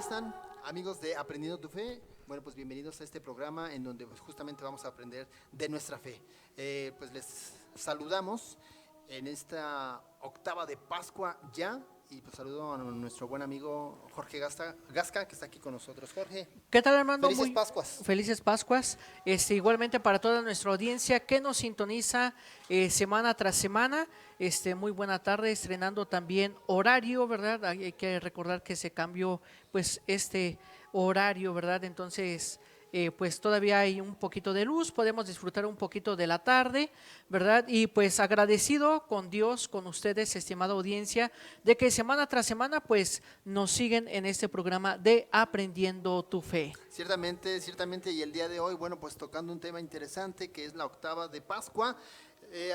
están, amigos de Aprendiendo tu Fe? Bueno, pues bienvenidos a este programa en donde pues, justamente vamos a aprender de nuestra fe. Pues les saludamos en esta octava de Pascua ya. Y pues saludo a nuestro buen amigo Jorge Gasca, que está aquí con nosotros. Jorge, ¿qué tal, Armando? felices Pascuas. Felices Pascuas. Igualmente para toda nuestra audiencia que nos sintoniza semana tras semana. Muy buena tarde, estrenando también horario, ¿verdad? Hay que recordar que se cambió pues este horario, ¿verdad? Entonces pues todavía hay un poquito de luz, podemos disfrutar un poquito de la tarde, ¿verdad? Y pues agradecido con Dios, con ustedes, estimada audiencia, de que semana tras semana pues nos siguen en este programa de Aprendiendo tu Fe. Ciertamente, y el día de hoy, bueno, pues tocando un tema interesante que es la octava de Pascua.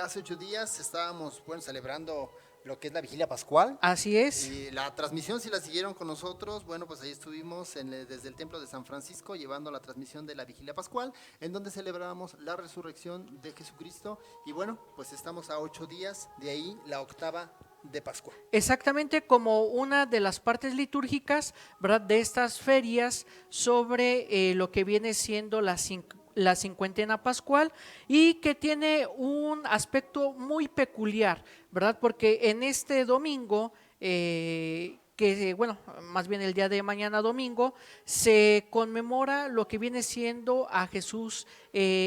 Hace 8 días estábamos, bueno, celebrando lo que es la vigilia pascual. Así es. Y la transmisión, si la siguieron con nosotros, bueno, pues ahí estuvimos desde el templo de San Francisco llevando la transmisión de la vigilia pascual, en donde celebrábamos la resurrección de Jesucristo. Y bueno, pues estamos a 8 días de ahí, la octava de Pascua. Exactamente, como una de las partes litúrgicas, ¿verdad?, de estas ferias sobre lo que viene siendo la cincuentena pascual, y que tiene un aspecto muy peculiar, ¿verdad? Porque en este domingo, que bueno, más bien el día de mañana domingo, se conmemora lo que viene siendo a Jesús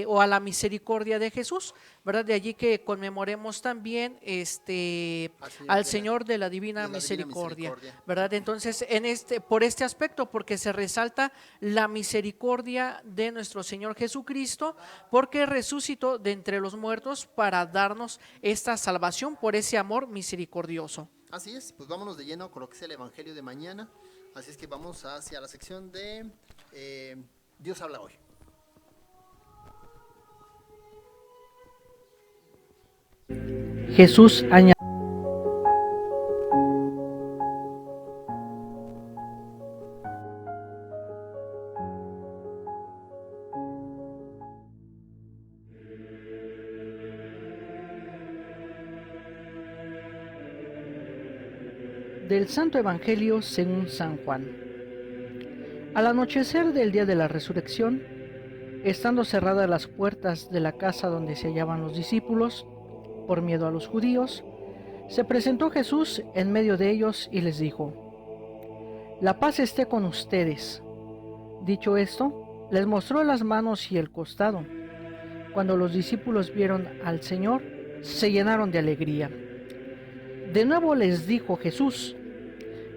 o a la misericordia de Jesús, ¿verdad? De allí que conmemoremos también al Señor de la Divina Misericordia, ¿verdad? Entonces, por este aspecto, porque se resalta la misericordia de nuestro Señor Jesucristo, porque resucitó de entre los muertos para darnos esta salvación por ese amor misericordioso. Así es, pues vámonos de lleno con lo que es el Evangelio de mañana. Así es que vamos hacia la sección de Dios habla hoy. Jesús añadió: del Santo Evangelio según San Juan. Al anochecer del día de la resurrección, estando cerradas las puertas de la casa donde se hallaban los discípulos, por miedo a los judíos, se presentó Jesús en medio de ellos y les dijo: La paz esté con ustedes. Dicho esto, les mostró las manos y el costado. Cuando los discípulos vieron al Señor, se llenaron de alegría. De nuevo les dijo Jesús: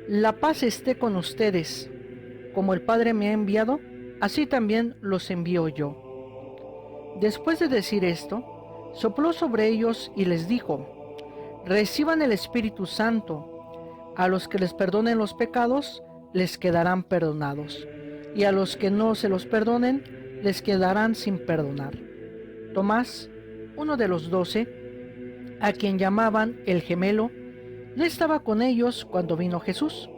La paz esté con ustedes. Como el Padre me ha enviado, así también los envío yo. Después de decir esto, sopló sobre ellos y les dijo: Reciban el Espíritu Santo. A los que les perdonen los pecados, les quedarán perdonados, y a los que no se los perdonen, les quedarán sin perdonar. Tomás, uno de los 12, a quien llamaban el gemelo, ya estaba con ellos cuando vino Jesús.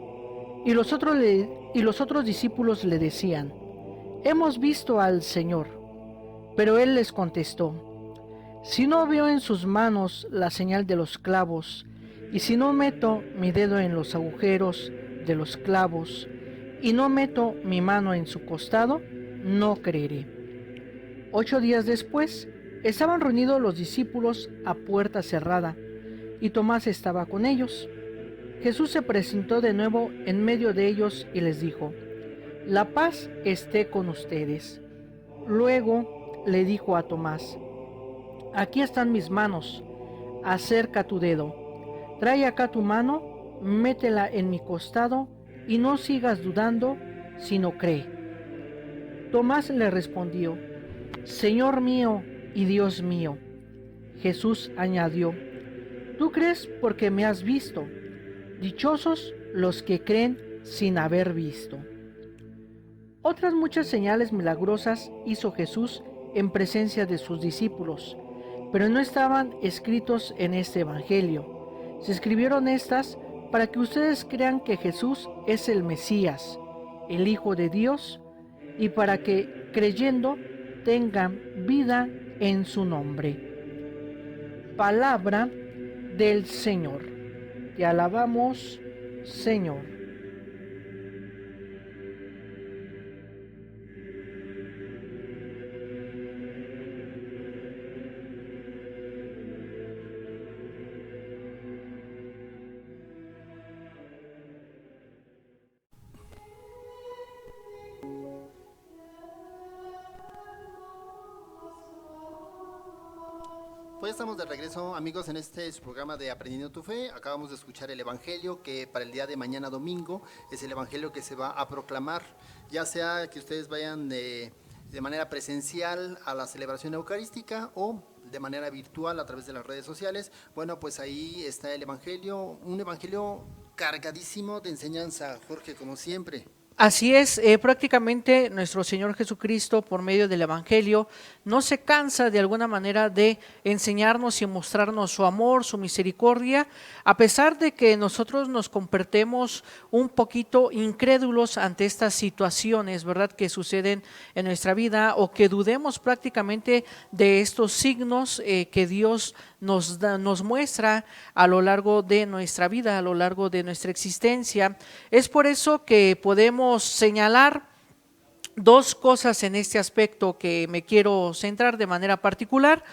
Y los otros discípulos le decían: Hemos visto al Señor. Pero él les contestó: Si no veo en sus manos la señal de los clavos, y si no meto mi dedo en los agujeros de los clavos, y no meto mi mano en su costado, no creeré. 8 días después, estaban reunidos los discípulos a puerta cerrada, y Tomás estaba con ellos. Jesús se presentó de nuevo en medio de ellos y les dijo: La paz esté con ustedes. Luego le dijo a Tomás: Aquí están mis manos, acerca tu dedo, trae acá tu mano, métela en mi costado, y no sigas dudando, sino cree. Tomás le respondió: Señor mío y Dios mío. Jesús añadió: Tú crees porque me has visto. Dichosos los que creen sin haber visto. Otras muchas señales milagrosas hizo Jesús en presencia de sus discípulos, pero no estaban escritos en este Evangelio. Se escribieron estas para que ustedes crean que Jesús es el Mesías, el Hijo de Dios, y para que, creyendo, tengan vida en su nombre. Palabra del Señor. Te alabamos, Señor. pues ya estamos de regreso, amigos, en este su programa de Aprendiendo tu Fe. Acabamos de escuchar el Evangelio que para el día de mañana domingo es el Evangelio que se va a proclamar, ya sea que ustedes vayan de manera presencial a la celebración eucarística o de manera virtual a través de las redes sociales. Bueno, pues ahí está el Evangelio, un Evangelio cargadísimo de enseñanza, Jorge, como siempre. Así es, prácticamente nuestro Señor Jesucristo por medio del Evangelio no se cansa de alguna manera de enseñarnos y mostrarnos su amor, su misericordia, a pesar de que nosotros nos comportemos un poquito incrédulos ante estas situaciones, ¿verdad?, que suceden en nuestra vida, o que dudemos prácticamente de estos signos que Dios nos muestra a lo largo de nuestra vida, a lo largo de nuestra existencia. Es por eso que podemos señalar dos cosas en este aspecto que me quiero centrar de manera particular.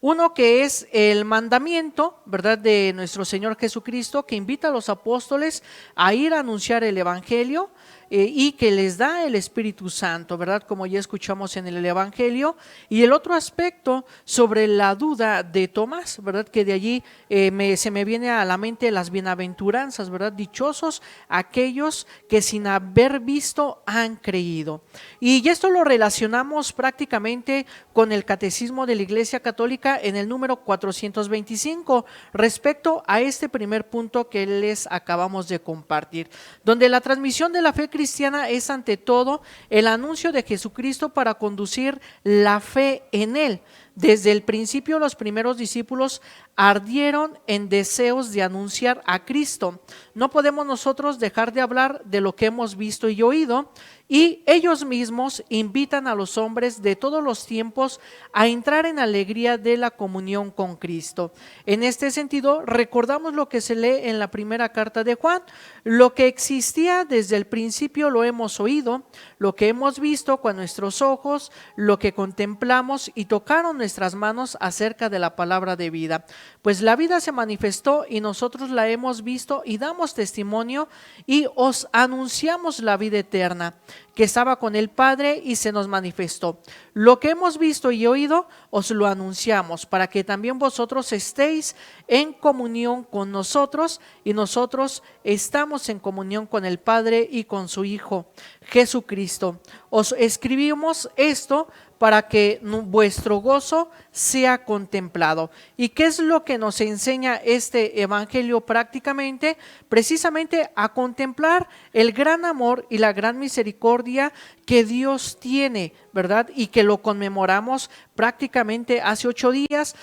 Uno, que es el mandamiento, ¿verdad?, de nuestro Señor Jesucristo, que invita a los apóstoles a ir a anunciar el Evangelio y que les da el Espíritu Santo, ¿verdad?, como ya escuchamos en el Evangelio. Y el otro aspecto sobre la duda de Tomás, ¿verdad?, que de allí se me viene a la mente las bienaventuranzas, ¿verdad?, dichosos aquellos que sin haber visto han creído. Y esto lo relacionamos prácticamente con el Catecismo de la Iglesia Católica en el número 425, respecto a este primer punto que les acabamos de compartir, donde la transmisión de la fe cristiana es ante todo el anuncio de Jesucristo para conducir la fe en Él. Desde el principio los primeros discípulos ardieron en deseos de anunciar a Cristo. No podemos nosotros dejar de hablar de lo que hemos visto y oído, y ellos mismos invitan a los hombres de todos los tiempos a entrar en alegría de la comunión con Cristo. En este sentido, recordamos lo que se lee en la primera carta de Juan: lo que existía desde el principio lo hemos oído, lo que hemos visto con nuestros ojos, lo que contemplamos y tocaron nuestras manos acerca de la palabra de vida. Pues la vida se manifestó y nosotros la hemos visto y damos testimonio y os anunciamos la vida eterna, que estaba con el Padre y se nos manifestó. Lo que hemos visto y oído os lo anunciamos, para que también vosotros estéis en comunión con nosotros, y nosotros estamos en comunión con el Padre y con su Hijo Jesucristo. Os escribimos esto para que vuestro gozo sea contemplado. ¿Y qué es lo que nos enseña este Evangelio prácticamente? Precisamente a contemplar el gran amor y la gran misericordia que Dios tiene, ¿verdad? Y que lo conmemoramos prácticamente hace 8 días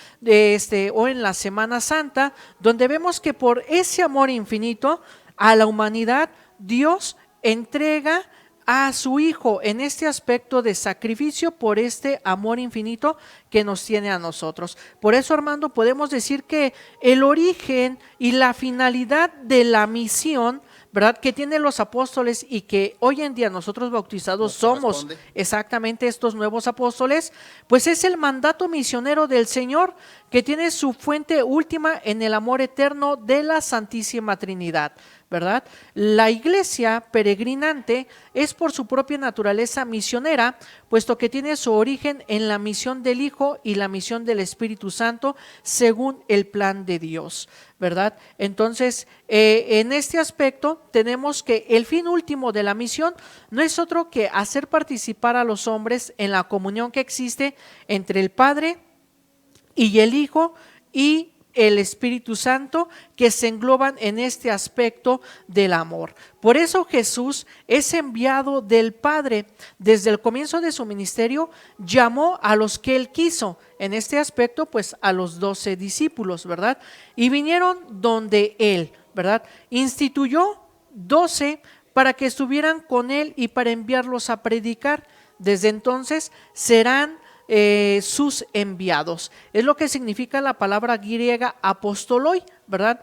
o en la Semana Santa, donde vemos que por ese amor infinito a la humanidad, Dios entrega a su Hijo en este aspecto de sacrificio por este amor infinito que nos tiene a nosotros. Por eso, Armando, podemos decir que el origen y la finalidad de la misión, ¿verdad?, que tienen los apóstoles, y que hoy en día nosotros bautizados somos exactamente estos nuevos apóstoles, pues es el mandato misionero del Señor, que tiene su fuente última en el amor eterno de la Santísima Trinidad, ¿verdad? La iglesia peregrinante es por su propia naturaleza misionera, puesto que tiene su origen en la misión del Hijo y la misión del Espíritu Santo, según el plan de Dios, ¿verdad? Entonces, en este aspecto tenemos que el fin último de la misión no es otro que hacer participar a los hombres en la comunión que existe entre el Padre y el Hijo y el Espíritu Santo, que se engloban en este aspecto del amor. Por eso Jesús es enviado del Padre. Desde el comienzo de su ministerio llamó a los que Él quiso, en este aspecto pues a los 12 discípulos, ¿verdad? Y vinieron donde Él, ¿verdad? Instituyó 12 para que estuvieran con Él y para enviarlos a predicar. Desde entonces serán sus enviados. Es lo que significa la palabra griega apostoloi, ¿verdad?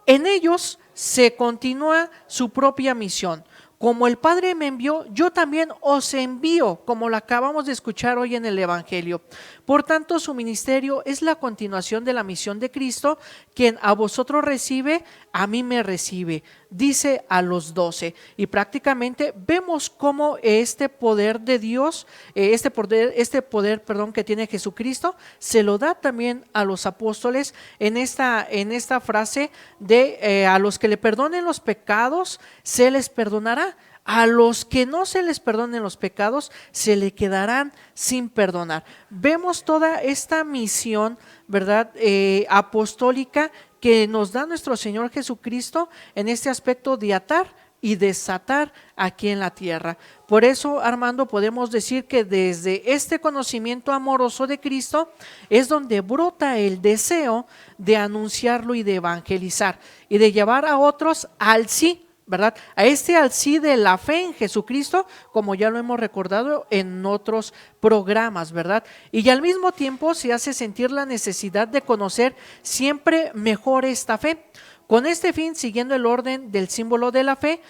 En ellos se continúa su propia misión. Como el Padre me envió, yo también os envío, como lo acabamos de escuchar hoy en el Evangelio. Por tanto, su ministerio es la continuación de la misión de Cristo: quien a vosotros recibe, a mí me recibe. dice a los 12. Y prácticamente vemos cómo este poder de Dios, este poder, que tiene Jesucristo, se lo da también a los apóstoles en esta frase de a los que le perdonen los pecados, se les perdonará. A los que no se les perdonen los pecados, se le quedarán sin perdonar. Vemos toda esta misión, ¿verdad? Apostólica que nos da nuestro Señor Jesucristo en este aspecto de atar y desatar aquí en la tierra. Por eso, Armando, podemos decir que desde este conocimiento amoroso de Cristo es donde brota el deseo de anunciarlo y de evangelizar y de llevar a otros al sí, ¿verdad? A al sí de la fe en Jesucristo, como ya lo hemos recordado en otros programas, ¿verdad? Y al mismo tiempo se hace sentir la necesidad de conocer siempre mejor esta fe. Con este fin, siguiendo el orden del símbolo de la fe,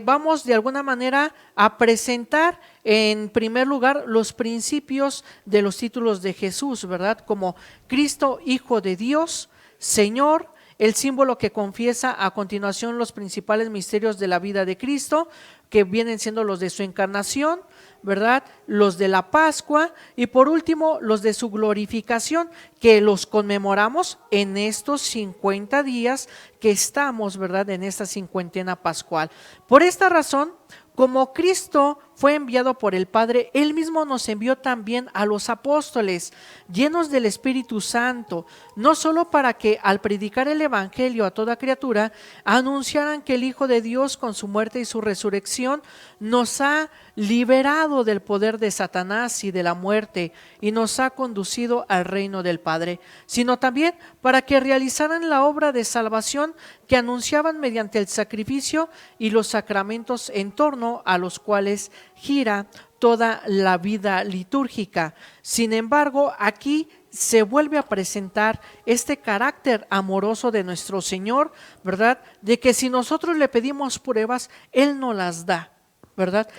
vamos de alguna manera a presentar en primer lugar los principios de los títulos de Jesús, ¿verdad? Como Cristo, Hijo de Dios, Señor, el símbolo que confiesa a continuación los principales misterios de la vida de Cristo, que vienen siendo los de su encarnación, ¿verdad? Los de la Pascua y por último los de su glorificación, que los conmemoramos en estos 50 días que estamos, ¿verdad? En esta cincuentena pascual. Por esta razón, como Cristo fue enviado por el Padre, Él mismo nos envió también a los apóstoles, llenos del Espíritu Santo, no solo para que al predicar el Evangelio a toda criatura, anunciaran que el Hijo de Dios con su muerte y su resurrección nos ha liberado del poder de Satanás y de la muerte y nos ha conducido al reino del Padre, sino también para que realizaran la obra de salvación que anunciaban mediante el sacrificio y los sacramentos en torno a los cuales gira toda la vida litúrgica. Sin embargo, aquí se vuelve a presentar este carácter amoroso de nuestro Señor, ¿verdad? De que si nosotros le pedimos pruebas, Él nos las da, ¿verdad?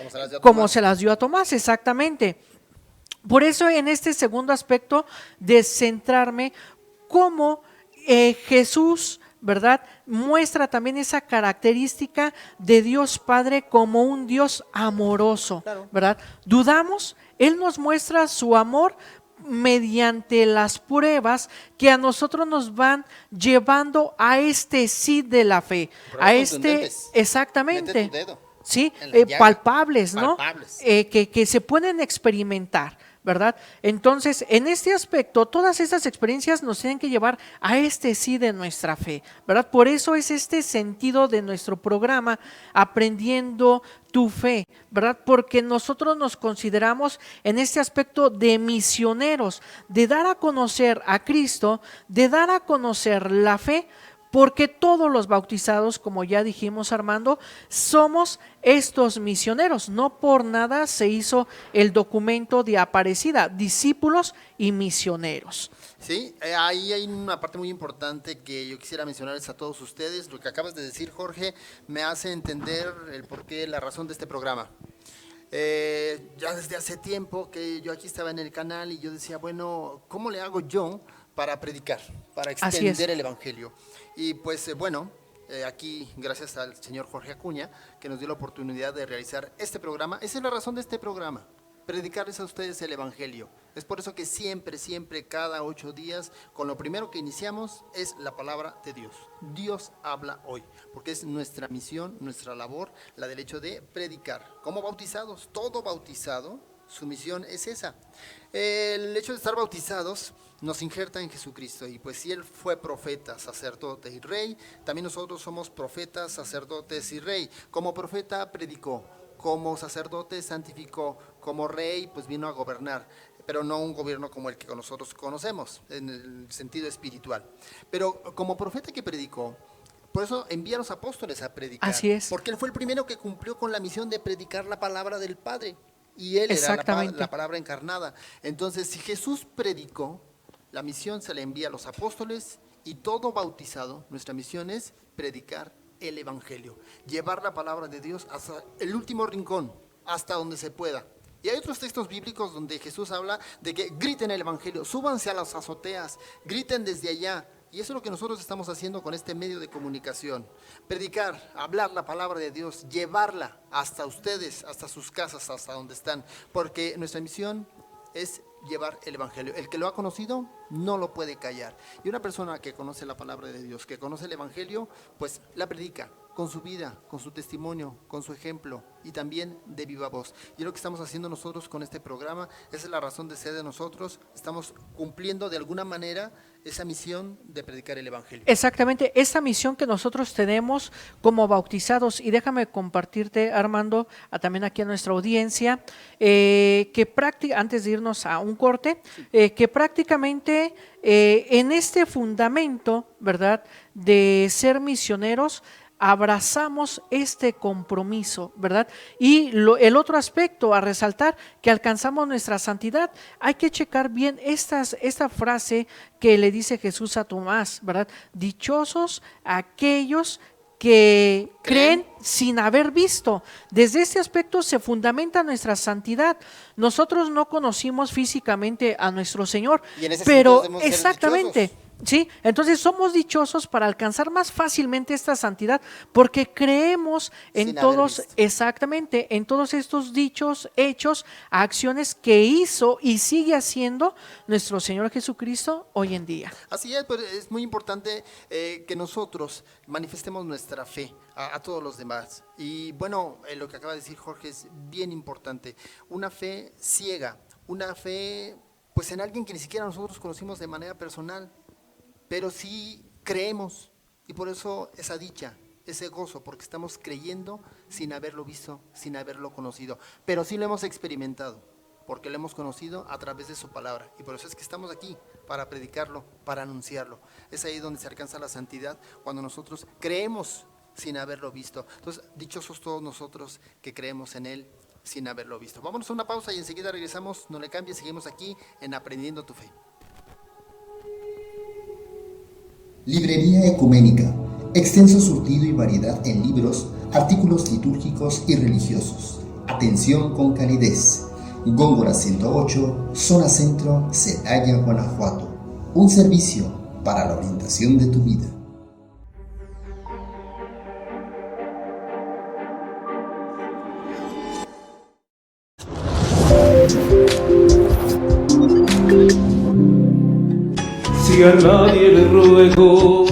Como se las dio a Tomás, exactamente. Por eso en este segundo aspecto de centrarme cómo Jesús, ¿verdad? Muestra también esa característica de Dios Padre como un Dios amoroso, ¿verdad? Dudamos, Él nos muestra su amor mediante las pruebas que a nosotros nos van llevando a este sí de la fe, a este, exactamente, sí, palpables, ¿no? Que se pueden experimentar, ¿verdad? Entonces, en este aspecto, todas estas experiencias nos tienen que llevar a este sí de nuestra fe, ¿verdad? Por eso es este sentido de nuestro programa, Aprendiendo tu Fe, ¿verdad? Porque nosotros nos consideramos en este aspecto de misioneros, de dar a conocer a Cristo, de dar a conocer la fe, porque todos los bautizados, como ya dijimos, Armando, somos estos misioneros. No por nada se hizo el documento de Aparecida, discípulos y misioneros. Sí, ahí hay una parte muy importante que yo quisiera mencionarles a todos ustedes. Lo que acabas de decir, Jorge, me hace entender el porqué, la razón de este programa. Ya desde hace tiempo que yo aquí estaba en el canal y yo decía, bueno, ¿cómo le hago yo para predicar, para extender el Evangelio? Y pues aquí gracias al señor Jorge Acuña que nos dio la oportunidad de realizar este programa. Esa es la razón de este programa, predicarles a ustedes el Evangelio. Es por eso que siempre, cada 8 días, con lo primero que iniciamos es la palabra de Dios. Dios habla hoy, porque es nuestra misión, nuestra labor, la del hecho de predicar. Como bautizados, todo bautizado, su misión es esa. El hecho de estar bautizados nos injerta en Jesucristo, y pues si Él fue profeta, sacerdote y rey, también nosotros somos profetas, sacerdotes y rey. Como profeta predicó, como sacerdote santificó, como rey pues vino a gobernar, pero no un gobierno como el que nosotros conocemos en el sentido espiritual. Pero como profeta que predicó, por eso envía a los apóstoles a predicar. Así es. Porque Él fue el primero que cumplió con la misión de predicar la palabra del Padre. Y Él era la palabra encarnada. Entonces, si Jesús predicó, la misión se le envía a los apóstoles, y todo bautizado, nuestra misión es predicar el Evangelio, llevar la palabra de Dios hasta el último rincón, hasta donde se pueda. Y hay otros textos bíblicos donde Jesús habla de que griten el Evangelio, súbanse a las azoteas, griten desde allá, Y eso es lo que nosotros estamos haciendo con este medio de comunicación. Predicar, hablar la palabra de Dios, llevarla hasta ustedes, hasta sus casas, hasta donde están. Porque nuestra misión es llevar el Evangelio. El que lo ha conocido no lo puede callar. Y una persona que conoce la palabra de Dios, que conoce el Evangelio, pues la predica con su vida, con su testimonio, con su ejemplo y también de viva voz. Y es lo que estamos haciendo nosotros con este programa. Esa es la razón de ser de nosotros. Estamos cumpliendo de alguna manera esa misión de predicar el Evangelio. Exactamente, esta misión que nosotros tenemos como bautizados, y déjame compartirte, Armando, también aquí a nuestra audiencia, antes de irnos a un corte, que prácticamente en este fundamento, ¿verdad?, de ser misioneros, abrazamos este compromiso, ¿verdad? Y el otro aspecto a resaltar, que alcanzamos nuestra santidad. Hay que checar bien esta frase que le dice Jesús a Tomás, ¿verdad? Dichosos aquellos que creen sin haber visto. Desde este aspecto se fundamenta nuestra santidad. Nosotros no conocimos físicamente a nuestro Señor, Y en ese pero sentido debemos ser exactamente. dichosos. Sí, entonces somos dichosos para alcanzar más fácilmente esta santidad porque creemos en Sin haber todos, visto. exactamente, en todos estos dichos, hechos, acciones que hizo y sigue haciendo nuestro Señor Jesucristo hoy en día. Así es, pero es muy importante que nosotros manifestemos nuestra fe a todos los demás. Y bueno, lo que acaba de decir Jorge es bien importante. Una fe ciega, una fe pues en alguien que ni siquiera nosotros conocimos de manera personal, pero sí creemos. Y por eso esa dicha, ese gozo, porque estamos creyendo sin haberlo visto, sin haberlo conocido. Pero sí lo hemos experimentado, porque lo hemos conocido a través de su palabra. Y por eso es que estamos aquí, para predicarlo, para anunciarlo. Es ahí donde se alcanza la santidad, cuando nosotros creemos sin haberlo visto. Entonces, dichosos todos nosotros que creemos en Él sin haberlo visto. Vámonos a una pausa y enseguida regresamos. No le cambies, seguimos aquí en Aprendiendo tu Fe. Librería Ecuménica, extenso surtido y variedad en libros, artículos litúrgicos y religiosos. Atención con calidez. Góngora 108, Zona Centro, Celaya, Guanajuato. Un servicio para la orientación de tu vida. Si a nadie le ruego,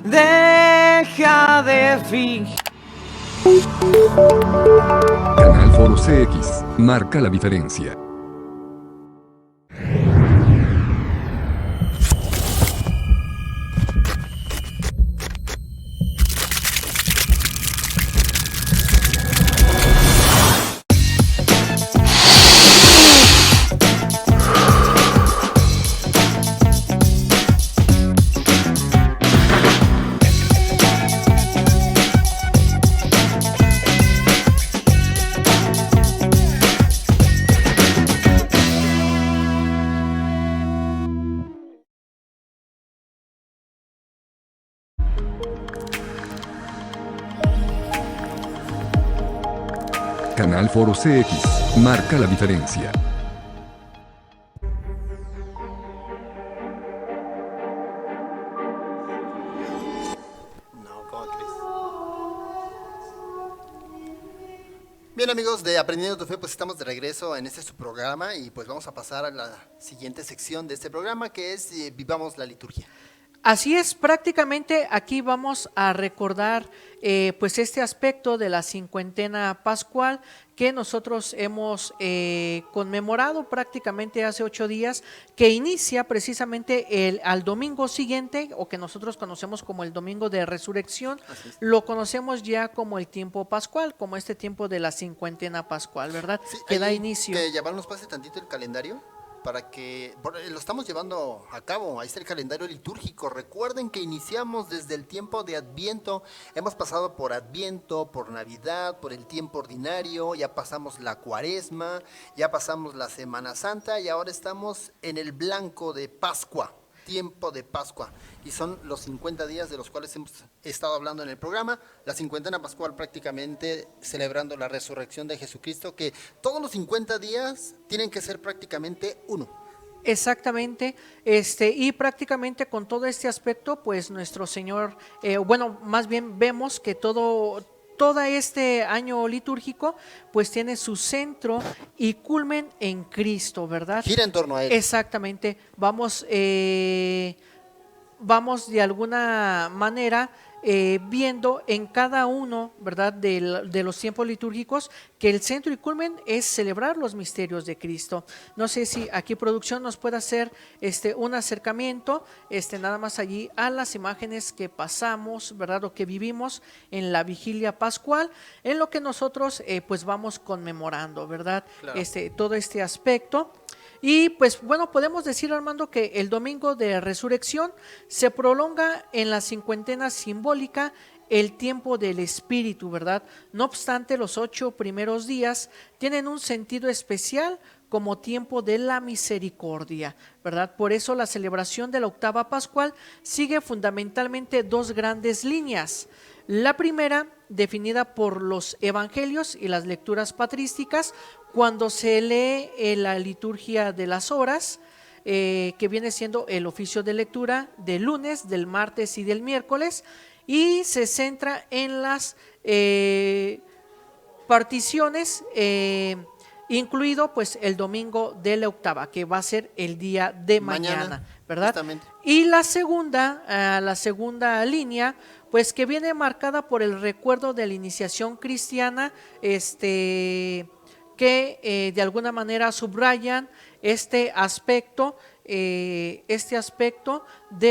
deja de fingir. Canal Foro CX marca la diferencia. Canal Foro CX marca la diferencia. No, ¿cómo crees? Bien, amigos de Aprendiendo tu Fe, pues estamos de regreso en este su programa y pues vamos a pasar a la siguiente sección de este programa, que es Vivamos la Liturgia. Así es, prácticamente aquí vamos a recordar pues este aspecto de la cincuentena pascual que nosotros hemos conmemorado prácticamente hace 8 días, que inicia precisamente al domingo siguiente, o que nosotros conocemos como el domingo de resurrección. Lo conocemos ya como el tiempo pascual, como este tiempo de la cincuentena pascual, ¿verdad? Sí, Que da ahí, inicio. que Yaval nos pase tantito el calendario para que lo estamos llevando a cabo. Ahí está el calendario litúrgico. Recuerden que iniciamos desde el tiempo de Adviento. Hemos pasado por Adviento, por Navidad, por el tiempo ordinario, ya pasamos la Cuaresma, ya pasamos la Semana Santa y ahora estamos en el blanco de Pascua. tiempo de Pascua y son los 50 días de los cuales hemos estado hablando en el programa, la cincuentena pascual prácticamente celebrando la resurrección de Jesucristo, que todos los 50 días tienen que ser prácticamente uno. Exactamente, y prácticamente con todo este aspecto, pues nuestro Señor, más bien vemos que todo este año litúrgico, pues tiene su centro y culmen en Cristo, ¿verdad? Gira en torno a Él. Exactamente, vamos de alguna manera viendo en cada uno, ¿verdad?, de los tiempos litúrgicos, que el centro y culmen es celebrar los misterios de Cristo. No sé si aquí producción nos puede hacer un acercamiento, nada más allí a las imágenes que pasamos, ¿verdad?, o que vivimos en la vigilia pascual, en lo que nosotros pues vamos conmemorando, ¿verdad? Claro. Todo este aspecto. Y pues bueno, podemos decir, Armando, que el domingo de resurrección se prolonga en la cincuentena simbólica el tiempo del Espíritu, ¿verdad? No obstante, los 8 primeros días tienen un sentido especial como tiempo de la misericordia, ¿verdad? Por eso la celebración de la octava pascual sigue fundamentalmente 2 grandes líneas. La primera, definida por los evangelios y las lecturas patrísticas, cuando se lee la liturgia de las horas, que viene siendo el oficio de lectura del lunes, del martes y del miércoles, y se centra en las particiones, incluido pues el domingo de la octava, que va a ser el día de mañana, ¿verdad? Justamente. Y la segunda línea, pues que viene marcada por el recuerdo de la iniciación cristiana, que de alguna manera subrayan este aspecto de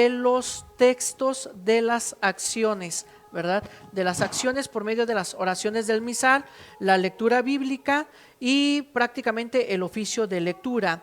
los textos de las acciones, ¿verdad? De las acciones por medio de las oraciones del misal, la lectura bíblica y prácticamente el oficio de lectura,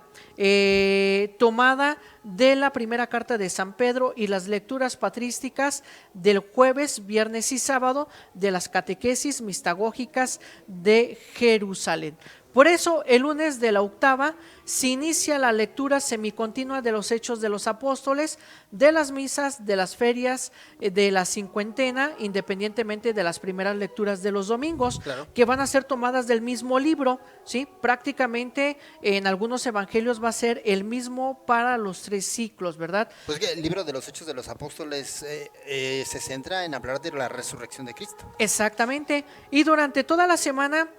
tomada de la primera carta de San Pedro y las lecturas patrísticas del jueves, viernes y sábado de las catequesis mistagógicas de Jerusalén. Por eso, el lunes de la octava se inicia la lectura semicontinua de los Hechos de los Apóstoles, de las misas, de las ferias, de la cincuentena, independientemente de las primeras lecturas de los domingos, claro, que van a ser tomadas del mismo libro, ¿sí? Prácticamente en algunos evangelios va a ser el mismo para los 3 ciclos, ¿verdad? Pues que el libro de los Hechos de los Apóstoles se centra en hablar de la resurrección de Cristo. Exactamente, y durante toda la semana,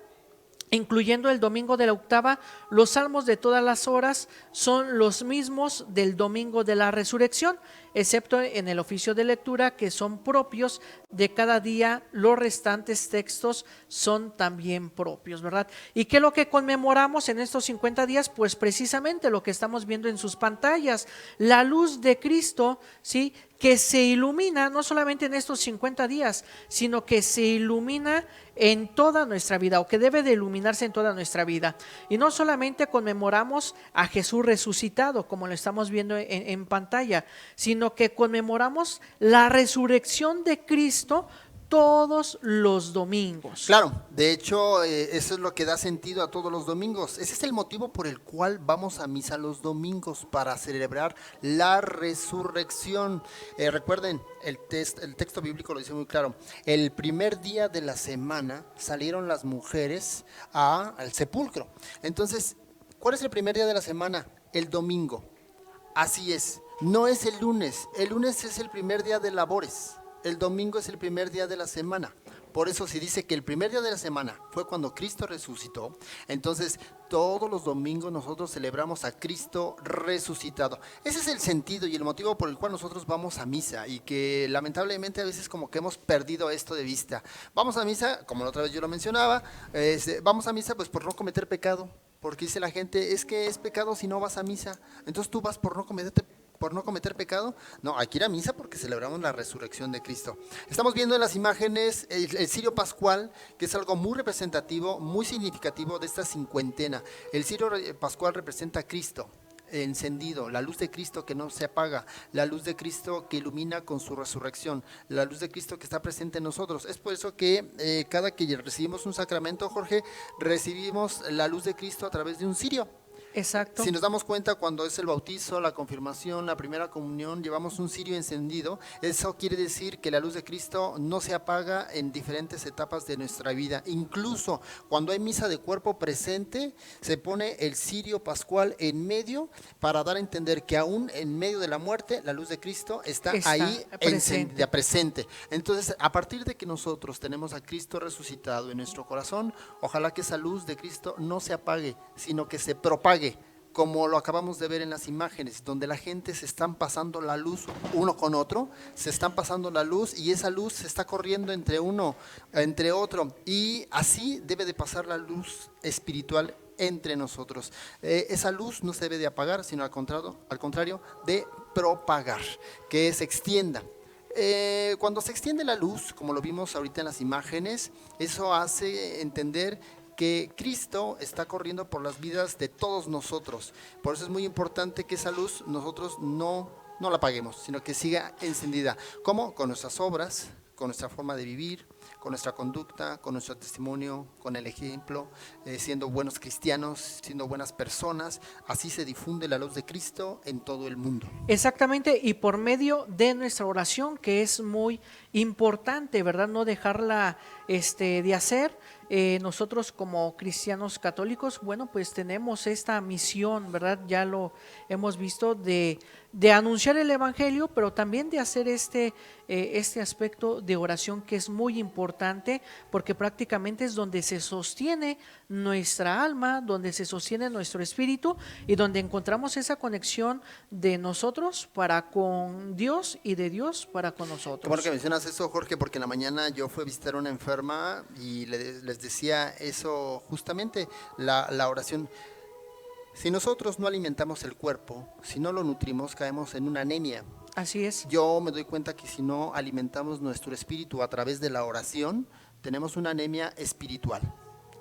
incluyendo el domingo de la octava, los salmos de todas las horas son los mismos del domingo de la resurrección, excepto en el oficio de lectura, que son propios de cada día. Los restantes textos son también propios, ¿verdad? ¿Y qué es lo que conmemoramos en estos 50 días? Pues precisamente lo que estamos viendo en sus pantallas, la luz de Cristo, ¿sí?, que se ilumina no solamente en estos 50 días, sino que se ilumina en toda nuestra vida, o que debe de iluminarse en toda nuestra vida. Y no solamente conmemoramos a Jesús resucitado, como lo estamos viendo en pantalla, sino que conmemoramos la resurrección de Cristo todos los domingos. Claro, de hecho, eso es lo que da sentido a todos los domingos. Ese es el motivo por el cual vamos a misa los domingos, para celebrar la resurrección. Recuerden, el texto bíblico lo dice muy claro. El primer día de la semana salieron las mujeres al sepulcro. Entonces, ¿cuál es el primer día de la semana? El domingo. Así es, no es el lunes. El lunes es el primer día de labores. El domingo es el primer día de la semana. Por eso se dice que el primer día de la semana fue cuando Cristo resucitó. Entonces, todos los domingos nosotros celebramos a Cristo resucitado. Ese es el sentido y el motivo por el cual nosotros vamos a misa, y que lamentablemente a veces como que hemos perdido esto de vista. Vamos a misa, como la otra vez yo lo mencionaba, vamos a misa pues por no cometer pecado, porque dice la gente, es que es pecado si no vas a misa. Entonces tú vas por no cometer pecado. No, hay que ir a misa porque celebramos la resurrección de Cristo. Estamos viendo en las imágenes el cirio pascual, que es algo muy representativo, muy significativo de esta cincuentena. El cirio pascual representa a Cristo encendido, la luz de Cristo que no se apaga, la luz de Cristo que ilumina con su resurrección, la luz de Cristo que está presente en nosotros. Es por eso que cada que recibimos un sacramento, Jorge, recibimos la luz de Cristo a través de un cirio. Exacto. Si nos damos cuenta, cuando es el bautizo, la confirmación, la primera comunión, llevamos un cirio encendido. Eso quiere decir que la luz de Cristo no se apaga en diferentes etapas de nuestra vida. Incluso cuando hay misa de cuerpo presente, se pone el cirio pascual en medio para dar a entender que aún en medio de la muerte, la luz de Cristo está ahí encendida, presente. Entonces, a partir de que nosotros tenemos a Cristo resucitado en nuestro corazón, ojalá que esa luz de Cristo no se apague, sino que se propague, como lo acabamos de ver en las imágenes, donde la gente se están pasando la luz uno con otro, se están pasando la luz y esa luz se está corriendo entre uno, entre otro, y así debe de pasar la luz espiritual entre nosotros. Esa luz no se debe de apagar, sino al contrario, de propagar, que se extienda. Cuando se extiende la luz, como lo vimos ahorita en las imágenes, eso hace entender que Cristo está corriendo por las vidas de todos nosotros. Por eso es muy importante que esa luz nosotros no la apaguemos, sino que siga encendida. ¿Cómo? Con nuestras obras, con nuestra forma de vivir, con nuestra conducta, con nuestro testimonio, con el ejemplo, siendo buenos cristianos, siendo buenas personas. Así se difunde la luz de Cristo en todo el mundo. Exactamente, y por medio de nuestra oración, que es muy importante, ¿verdad? No dejarla de hacer. Nosotros como cristianos católicos, bueno, pues tenemos esta misión, ¿verdad? Ya lo hemos visto de anunciar el evangelio, pero también de hacer este aspecto de oración, que es muy importante, porque prácticamente es donde se sostiene nuestra alma, donde se sostiene nuestro espíritu y donde encontramos esa conexión de nosotros para con Dios y de Dios para con nosotros. Qué bueno que mencionas eso, Jorge, porque en la mañana yo fui a visitar a una enferma y les decía eso justamente, la oración. Si nosotros no alimentamos el cuerpo, si no lo nutrimos, caemos en una anemia. Así es. Yo me doy cuenta que si no alimentamos nuestro espíritu a través de la oración, tenemos una anemia espiritual.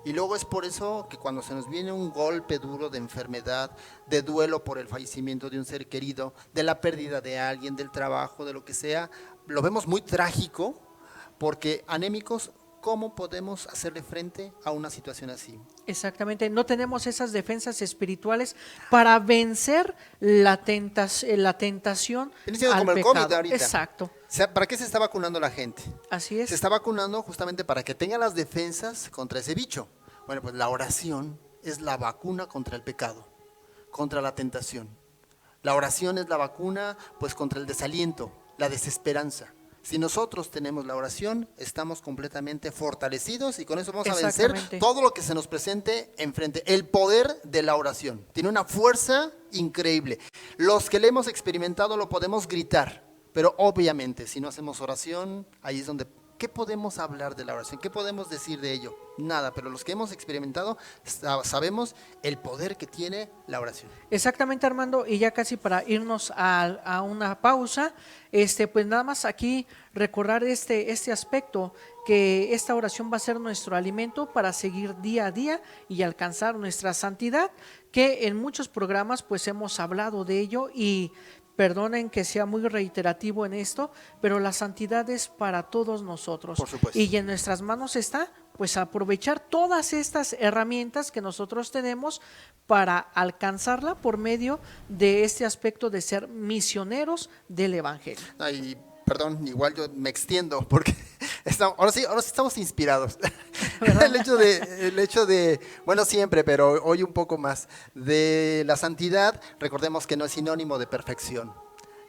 Y luego es por eso que cuando se nos viene un golpe duro de enfermedad, de duelo por el fallecimiento de un ser querido, de la pérdida de alguien, del trabajo, de lo que sea, lo vemos muy trágico, porque anémicos, ¿cómo podemos hacerle frente a una situación así? Exactamente, no tenemos esas defensas espirituales para vencer la tentación al como el pecado. COVID ahorita. Exacto. O sea, ¿para qué se está vacunando la gente? Así es. Se está vacunando justamente para que tenga las defensas contra ese bicho. Bueno, pues la oración es la vacuna contra el pecado, contra la tentación. La oración es la vacuna, pues, contra el desaliento, la desesperanza. Si nosotros tenemos la oración, estamos completamente fortalecidos y con eso vamos a vencer todo lo que se nos presente enfrente. El poder de la oración tiene una fuerza increíble. Los que le hemos experimentado lo podemos gritar, pero obviamente si no hacemos oración, ahí es donde... ¿Qué podemos hablar de la oración? ¿Qué podemos decir de ello? Nada, pero los que hemos experimentado sabemos el poder que tiene la oración. Exactamente, Armando, y ya casi para irnos a una pausa, pues nada más aquí recordar este aspecto, que esta oración va a ser nuestro alimento para seguir día a día y alcanzar nuestra santidad, que en muchos programas pues hemos hablado de ello y perdonen que sea muy reiterativo en esto, pero la santidad es para todos nosotros. Por supuesto. Y en nuestras manos está, pues, aprovechar todas estas herramientas que nosotros tenemos para alcanzarla por medio de este aspecto de ser misioneros del evangelio. Ay, perdón, igual yo me extiendo porque ahora sí estamos inspirados. el hecho de, bueno, siempre, pero hoy un poco más, de la santidad, recordemos que no es sinónimo de perfección.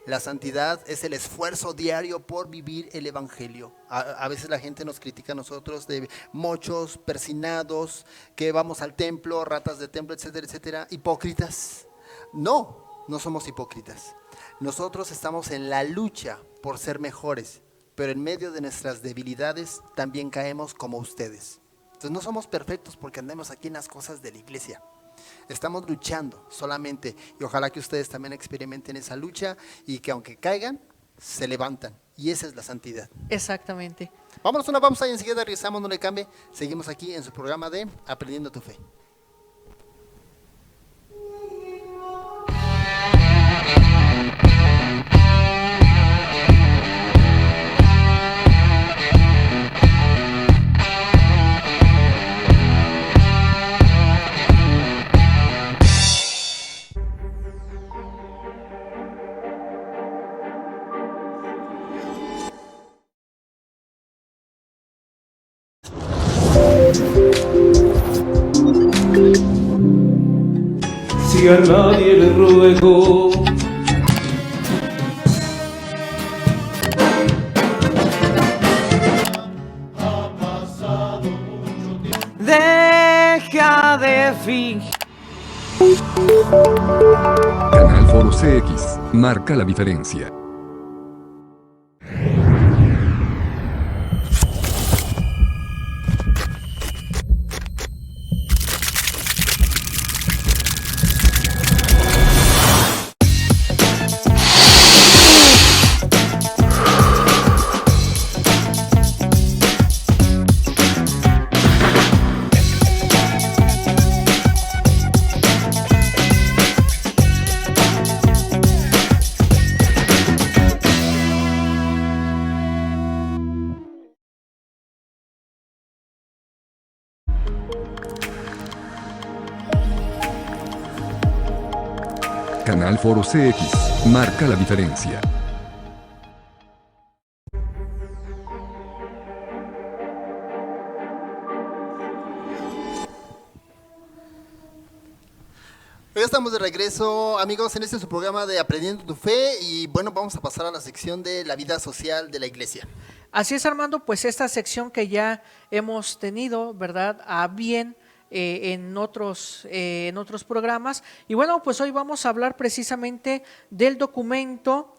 La santidad es el esfuerzo diario por vivir el evangelio. A veces la gente nos critica a nosotros de mochos, persinados, que vamos al templo, ratas de templo, etcétera, etcétera, hipócritas. No somos hipócritas. Nosotros estamos en la lucha por ser mejores, pero en medio de nuestras debilidades también caemos como ustedes. Entonces no somos perfectos porque andemos aquí en las cosas de la iglesia. Estamos luchando solamente y ojalá que ustedes también experimenten esa lucha y que aunque caigan, se levantan. Y esa es la santidad. Exactamente. Vámonos a una pausa y enseguida regresamos, no le cambie. Seguimos aquí en su programa de Aprendiendo tu Fe. si a nadie le ruego. Deja de fingir. Canal Foro CX, marca la diferencia. Canal Foro CX, marca la diferencia. Ya estamos de regreso, amigos, en este su programa de Aprendiendo tu Fe y bueno, vamos a pasar a la sección de la vida social de la iglesia. Así es, Armando, pues esta sección que ya hemos tenido, ¿verdad?, a bien en otros programas. Y bueno, pues hoy vamos a hablar precisamente del documento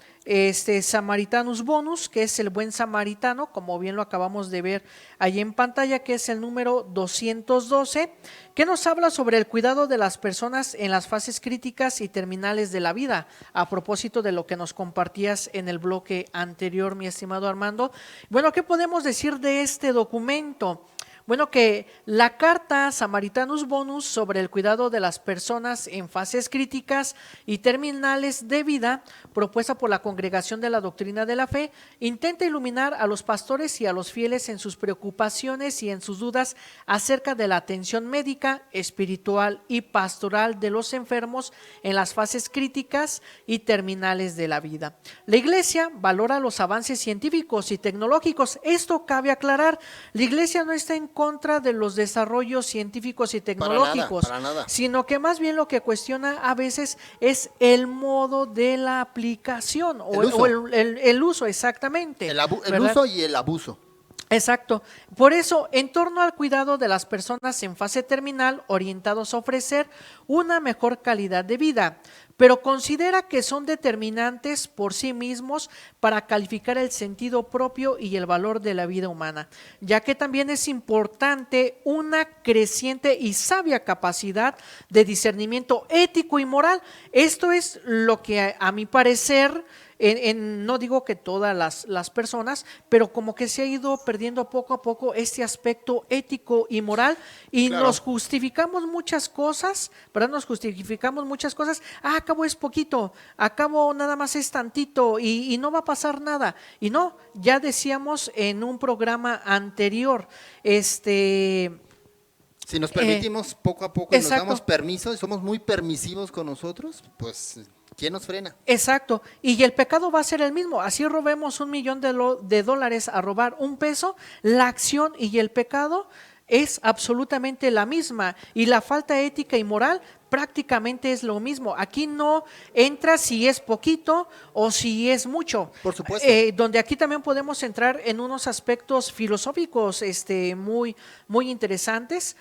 Samaritanus Bonus, que es el buen samaritano, como bien lo acabamos de ver allí en pantalla, que es el número 212, que nos habla sobre el cuidado de las personas en las fases críticas y terminales de la vida, a propósito de lo que nos compartías en el bloque anterior, mi estimado Armando. Bueno, ¿qué podemos decir de este documento? Bueno, que la carta Samaritanus Bonus sobre el cuidado de las personas en fases críticas y terminales de vida, propuesta por la Congregación de la Doctrina de la Fe, intenta iluminar a los pastores y a los fieles en sus preocupaciones y en sus dudas acerca de la atención médica, espiritual y pastoral de los enfermos en las fases críticas y terminales de la vida. La Iglesia valora los avances científicos y tecnológicos. Esto cabe aclarar, la Iglesia no está en contra de los desarrollos científicos y tecnológicos, para nada. Sino que más bien lo que cuestiona a veces es el modo de la aplicación el uso, exactamente. El ¿verdad? uso y el abuso. Exacto. Por eso, en torno al cuidado de las personas en fase terminal, orientados a ofrecer una mejor calidad de vida, pero considera que son determinantes por sí mismos para calificar el sentido propio y el valor de la vida humana, ya que también es importante una creciente y sabia capacidad de discernimiento ético y moral. Esto es lo que a mi parecer, no digo que todas las personas, pero como que se ha ido perdiendo poco a poco este aspecto ético y moral y Claro. nos justificamos muchas cosas, ¿verdad? Nos justificamos muchas cosas. Acabo es poquito, acabo nada más es tantito y no va a pasar nada. Y no, ya decíamos en un programa anterior, Si nos permitimos poco a poco y nos exacto. damos permiso y somos muy permisivos con nosotros, pues ¿quién nos frena? Exacto, y el pecado va a ser el mismo. Así robemos $1,000,000 a robar $1, la acción y el pecado es absolutamente la misma, y la falta ética y moral prácticamente es lo mismo. Aquí no entra si es poquito o si es mucho. Por supuesto. Donde aquí también podemos entrar en unos aspectos filosóficos muy, muy interesantes,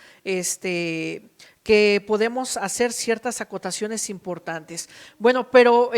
que podemos hacer ciertas acotaciones importantes. Bueno, pero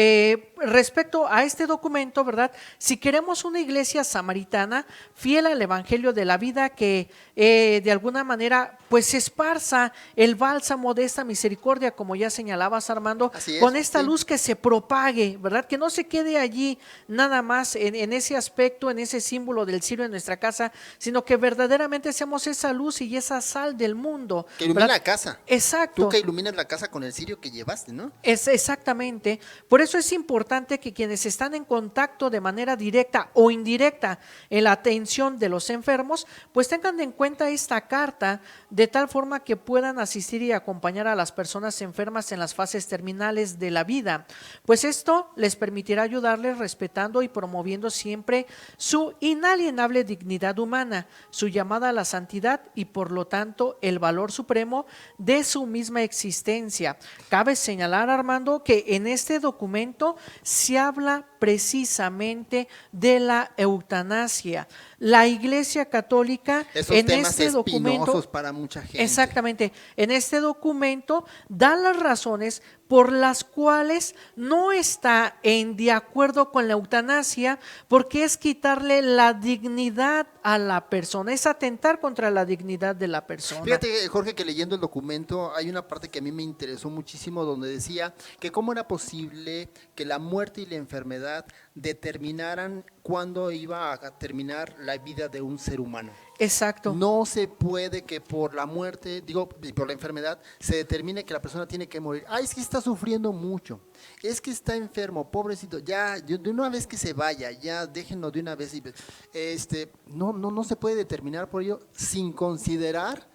respecto a este documento, ¿verdad? Si queremos una iglesia samaritana fiel al Evangelio de la vida, que de alguna manera pues esparza el bálsamo de esta misericordia, como ya señalabas, Armando, Así es, con esta sí. luz que se propague, ¿verdad? Que no se quede allí nada más en ese aspecto, en ese símbolo del cirio en nuestra casa, sino que verdaderamente seamos esa luz y esa sal del mundo. Que ilumina ¿verdad? la casa. Exacto. Tú que iluminas la casa con el cirio que llevaste, ¿no? Es exactamente. Por eso es importante importante que quienes están en contacto de manera directa o indirecta en la atención de los enfermos, pues tengan en cuenta esta carta de tal forma que puedan asistir y acompañar a las personas enfermas en las fases terminales de la vida, pues esto les permitirá ayudarles respetando y promoviendo siempre su inalienable dignidad humana, su llamada a la santidad y por lo tanto el valor supremo de su misma existencia. Cabe señalar, Armando, que en este documento se habla precisamente de la eutanasia. La Iglesia Católica Esos en temas este documento, espinosos para mucha gente. exactamente, en este documento da las razones por las cuales no está de acuerdo con la eutanasia, porque es quitarle la dignidad a la persona, es atentar contra la dignidad de la persona. Fíjate, Jorge, que leyendo el documento hay una parte que a mí me interesó muchísimo donde decía que cómo era posible que la muerte y la enfermedad determinaran cuándo iba a terminar la vida de un ser humano. Exacto. No se puede que por la muerte, y por la enfermedad, se determine que la persona tiene que morir. Ay, es que está sufriendo mucho, es que está enfermo, pobrecito, ya, de una vez que se vaya, ya déjenlo de una vez. No se puede determinar por ello sin considerar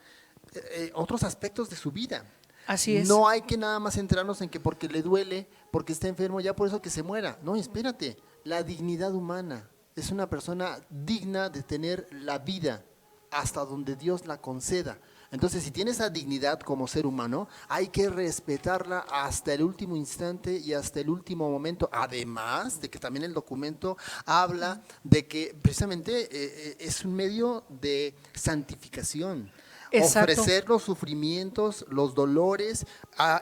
otros aspectos de su vida. Así es. No hay que nada más centrarnos en que porque le duele, porque está enfermo, ya por eso que se muera. No, espérate, la dignidad humana. Es una persona digna de tener la vida hasta donde Dios la conceda. Entonces, si tiene esa dignidad como ser humano, hay que respetarla hasta el último instante y hasta el último momento. Además de que también el documento habla de que precisamente es un medio de santificación. Exacto. Ofrecer los sufrimientos, los dolores,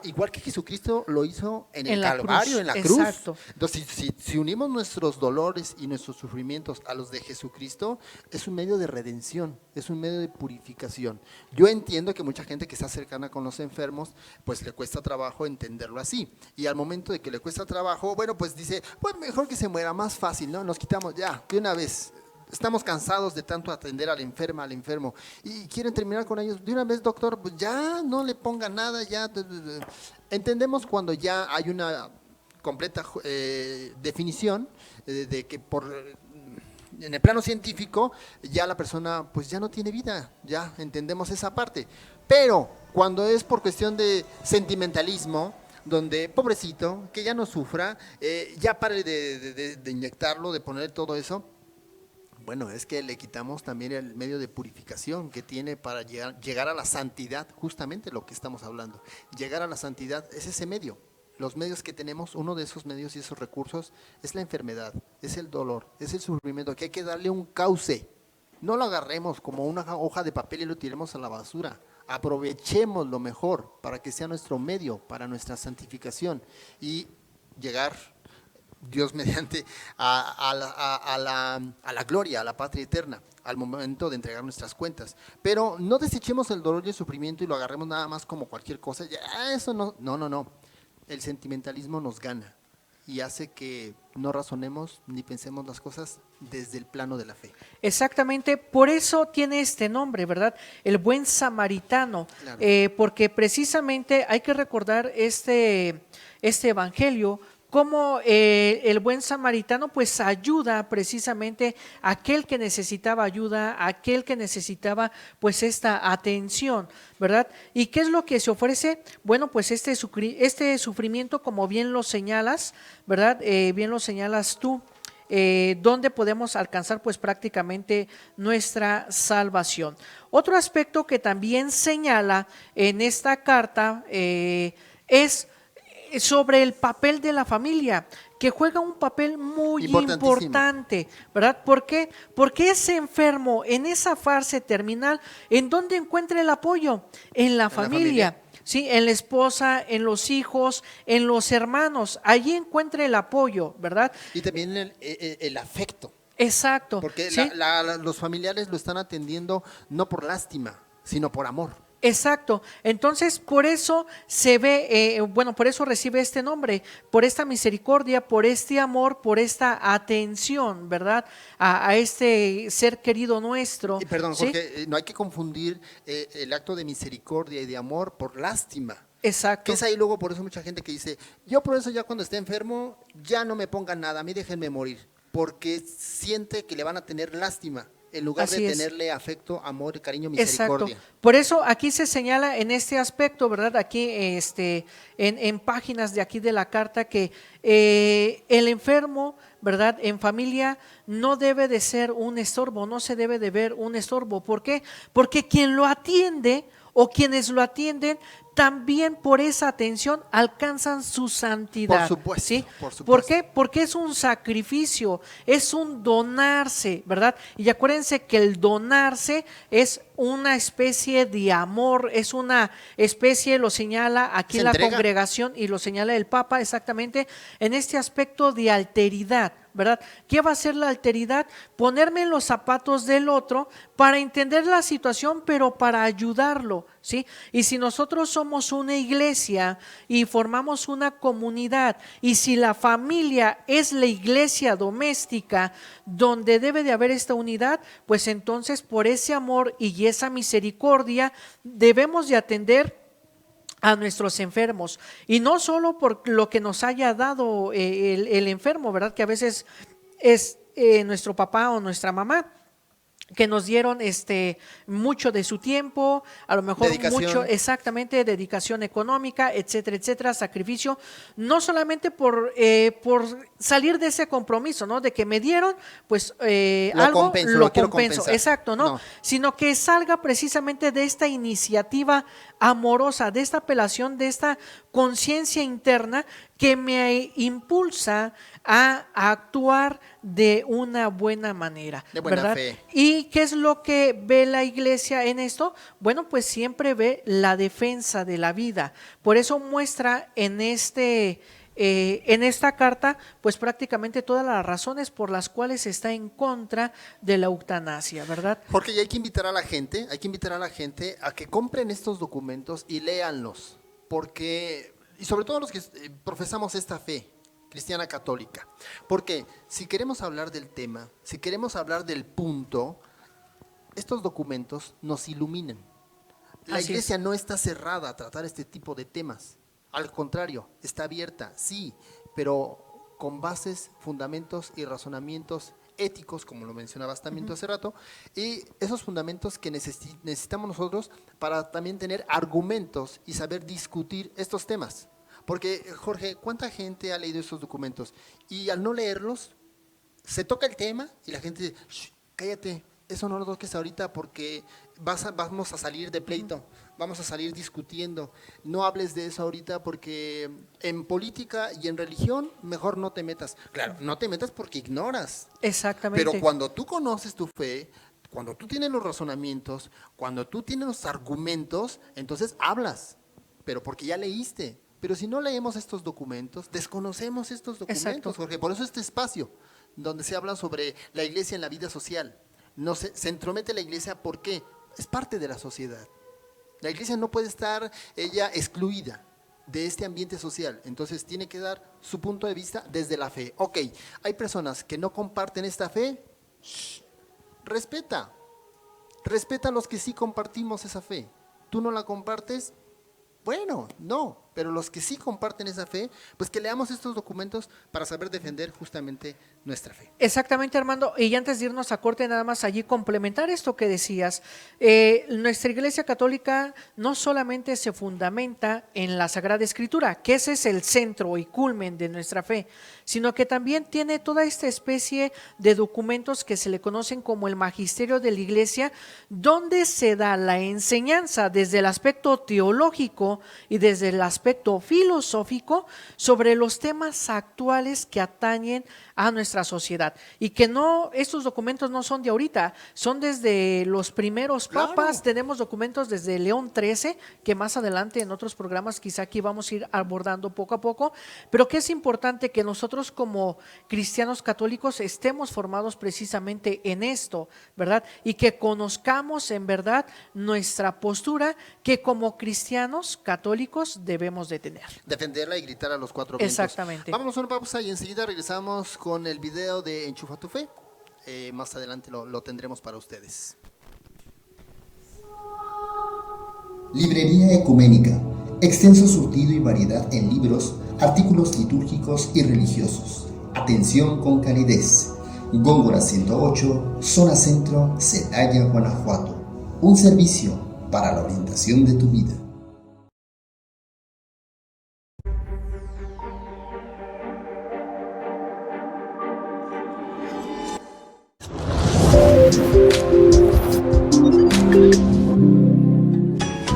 igual que Jesucristo lo hizo en el Calvario, en la cruz. Exacto. Entonces, si unimos nuestros dolores y nuestros sufrimientos a los de Jesucristo, es un medio de redención, es un medio de purificación. Yo entiendo que mucha gente que está cercana con los enfermos, pues le cuesta trabajo entenderlo así. Y al momento de que le cuesta trabajo, bueno, pues dice, pues mejor que se muera, más fácil, ¿no? Nos quitamos ya, de una vez. Estamos cansados de tanto atender a la enferma, al enfermo, y quieren terminar con ellos. De una vez, doctor, pues ya no le ponga nada, ya. Entendemos cuando ya hay una completa definición de que en el plano científico ya la persona pues ya no tiene vida, ya entendemos esa parte. Pero cuando es por cuestión de sentimentalismo, donde pobrecito, que ya no sufra, ya pare de inyectarlo, de poner todo eso. Bueno, es que le quitamos también el medio de purificación que tiene para llegar a la santidad, justamente lo que estamos hablando. Llegar a la santidad es ese medio. Los medios que tenemos, uno de esos medios y esos recursos es la enfermedad, es el dolor, es el sufrimiento, que hay que darle un cauce. No lo agarremos como una hoja de papel y lo tiremos a la basura. Aprovechemos lo mejor para que sea nuestro medio, para nuestra santificación y llegar, Dios mediante, a la gloria, a la patria eterna, al momento de entregar nuestras cuentas. Pero no desechemos el dolor y el sufrimiento y lo agarremos nada más como cualquier cosa. Ya, eso no. El sentimentalismo nos gana y hace que no razonemos ni pensemos las cosas desde el plano de la fe. Exactamente, por eso tiene este nombre, ¿verdad? El buen samaritano, Claro. Porque precisamente hay que recordar este evangelio, cómo el buen samaritano pues ayuda precisamente a aquel que necesitaba ayuda, a aquel que necesitaba pues esta atención, ¿verdad? ¿Y qué es lo que se ofrece? Bueno, pues este sufrimiento, como bien lo señalas, ¿verdad? Bien lo señalas tú, donde podemos alcanzar pues prácticamente nuestra salvación. Otro aspecto que también señala en esta carta es sobre el papel de la familia, que juega un papel muy importante, ¿verdad? ¿Por qué? Porque ese enfermo en esa fase terminal, ¿en dónde encuentra el apoyo? En la familia. Sí, en la esposa, en los hijos, en los hermanos, allí encuentra el apoyo, ¿verdad? Y también el afecto. Exacto. Porque ¿sí? los familiares lo están atendiendo no por lástima, sino por amor. Exacto, entonces por eso se ve, por eso recibe este nombre, por esta misericordia, por este amor, por esta atención, ¿verdad? A este ser querido nuestro. Y perdón, ¿sí? Jorge, no hay que confundir el acto de misericordia y de amor por lástima. Exacto. Que es ahí luego por eso mucha gente que dice, yo por eso ya cuando esté enfermo, ya no me pongan nada, a mí déjenme morir, porque siente que le van a tener lástima, en lugar Así de es. tenerle afecto, amor, cariño, Exacto. misericordia. Por eso aquí se señala en este aspecto, ¿verdad? Aquí en páginas de aquí de la carta que el enfermo, ¿verdad? En familia no debe de ser un estorbo, no se debe de ver un estorbo. ¿Por qué? Porque quien lo atiende o quienes lo atienden también por esa atención alcanzan su santidad. Por supuesto, ¿sí? por supuesto. ¿Por qué? Porque es un sacrificio, es un donarse, ¿verdad? Y acuérdense que el donarse es una especie de amor, es una especie, lo señala aquí Se la entrega. congregación y lo señala el Papa exactamente en este aspecto de alteridad, ¿verdad? ¿Qué va a ser la alteridad? Ponerme en los zapatos del otro para entender la situación, pero para ayudarlo, ¿sí? Y si nosotros somos una iglesia y formamos una comunidad, y si la familia es la iglesia doméstica donde debe de haber esta unidad, pues entonces por ese amor y esa misericordia debemos de atender a nuestros enfermos, y no solo por lo que nos haya dado el enfermo, ¿verdad? Que a veces es nuestro papá o nuestra mamá, que nos dieron mucho de su tiempo, a lo mejor Dedicación. mucho, exactamente, dedicación económica, etcétera, etcétera, sacrificio, no solamente por salir de ese compromiso, ¿no? De que me dieron, pues Lo algo, compenso, lo lo quiero compenso, compensar. exacto, ¿no? No. Sino que salga precisamente de esta iniciativa amorosa, de esta apelación, de esta conciencia interna que me impulsa a actuar de una buena manera, De buena ¿verdad? fe. ¿Y qué es lo que ve la iglesia en esto? Bueno, pues siempre ve la defensa de la vida. Por eso muestra en esta carta, pues prácticamente todas las razones por las cuales está en contra de la eutanasia, ¿verdad? Jorge, y hay que invitar a la gente, a que compren estos documentos y léanlos, porque, y sobre todo los que profesamos esta fe cristiana católica, porque si queremos hablar del tema, si queremos hablar del punto, estos documentos nos iluminan. La Así iglesia es. no está cerrada a tratar este tipo de temas, al contrario, está abierta, sí, pero con bases, fundamentos y razonamientos éticos, como lo mencionabas también tú hace rato, y esos fundamentos que necesitamos nosotros para también tener argumentos y saber discutir estos temas. Porque, Jorge, ¿cuánta gente ha leído estos documentos? Y al no leerlos, se toca el tema y la gente dice, "Shh, cállate, eso no lo toques ahorita porque vamos a salir de pleito, vamos a salir discutiendo. No hables de eso ahorita porque en política y en religión mejor no te metas". Claro, no te metas porque ignoras. Exactamente. Pero cuando tú conoces tu fe, cuando tú tienes los razonamientos, cuando tú tienes los argumentos, entonces hablas, pero porque ya leíste. Pero si no leemos estos documentos, desconocemos estos documentos, Exacto. Jorge. Por eso este espacio, donde se habla sobre la iglesia en la vida social. No se entromete la iglesia, ¿por qué? Es parte de la sociedad. La iglesia no puede estar ella excluida de este ambiente social, entonces tiene que dar su punto de vista desde la fe. Ok, hay personas que no comparten esta fe, shh, respeta a los que sí compartimos esa fe. ¿Tú no la compartes? Bueno, no, pero los que sí comparten esa fe, pues que leamos estos documentos para saber defender justamente nuestra fe. Exactamente, Armando. Y antes de irnos a corte, nada más allí complementar esto que decías. Nuestra Iglesia Católica no solamente se fundamenta en la Sagrada Escritura, que ese es el centro y culmen de nuestra fe, sino que también tiene toda esta especie de documentos que se le conocen como el magisterio de la Iglesia, donde se da la enseñanza desde el aspecto teológico y desde el aspecto filosófico sobre los temas actuales que atañen a nuestra sociedad, y que no, estos documentos no son de ahorita, son desde los primeros papas. Claro. Tenemos documentos desde León XIII, que más adelante en otros programas quizá aquí vamos a ir abordando poco a poco, pero que es importante que nosotros como cristianos católicos estemos formados precisamente en esto, ¿verdad? Y que conozcamos en verdad nuestra postura que como cristianos católicos debemos de tener. Defenderla y gritar a los cuatro vientos. Exactamente. Vámonos a una pausa y enseguida regresamos con el video de Enchufa tu Fe. Más adelante lo tendremos para ustedes. Librería Ecuménica, Extenso surtido y variedad en libros, artículos litúrgicos y religiosos. Atención con calidez. Góngora 108, Zona Centro, Celaya, Guanajuato. Un servicio para la orientación de tu vida.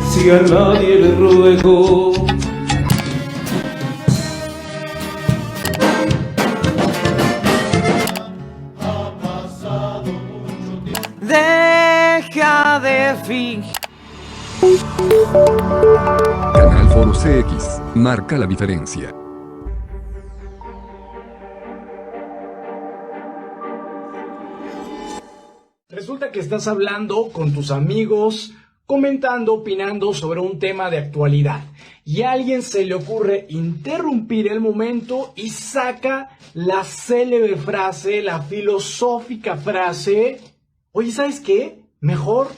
Si a nadie le ruego, deja de fingir. Canal Foro CX. Marca la diferencia. Resulta que estás hablando con tus amigos, comentando, opinando sobre un tema de actualidad, y a alguien se le ocurre interrumpir el momento y saca la célebre frase, la filosófica frase: oye, ¿sabes qué? Mejor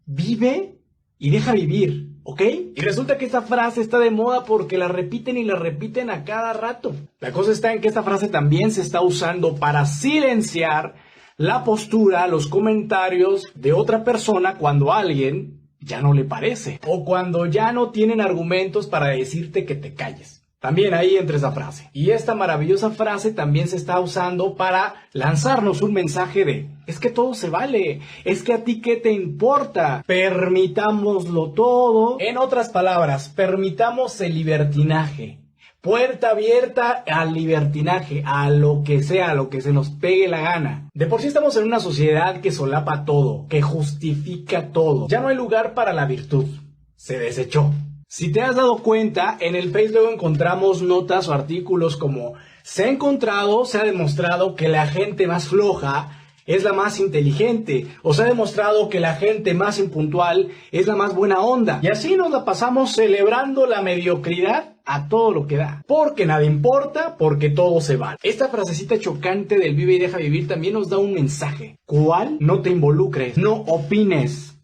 vive y deja vivir, ¿ok? Y resulta que esta frase está de moda porque la repiten y la repiten a cada rato. La cosa está en que esta frase también se está usando para silenciar la postura, los comentarios de otra persona cuando a alguien ya no le parece, o cuando ya no tienen argumentos para decirte que te calles. También ahí entra esa frase. Y esta maravillosa frase también se está usando para lanzarnos un mensaje de: es que todo se vale, es que a ti qué te importa, permitámoslo todo. En otras palabras, permitamos el libertinaje. Puerta abierta al libertinaje, a lo que sea, a lo que se nos pegue la gana. De por sí estamos en una sociedad que solapa todo, que justifica todo. Ya no hay lugar para la virtud. Se desechó. Si te has dado cuenta, en el Face luego encontramos notas o artículos como: se ha encontrado, se ha demostrado que la gente más floja es la más inteligente, o se ha demostrado que la gente más impuntual es la más buena onda. Y así nos la pasamos celebrando la mediocridad a todo lo que da. Porque nada importa, porque todo se vale. Esta frasecita chocante del vive y deja vivir también nos da un mensaje. ¿Cuál? No te involucres, no opines,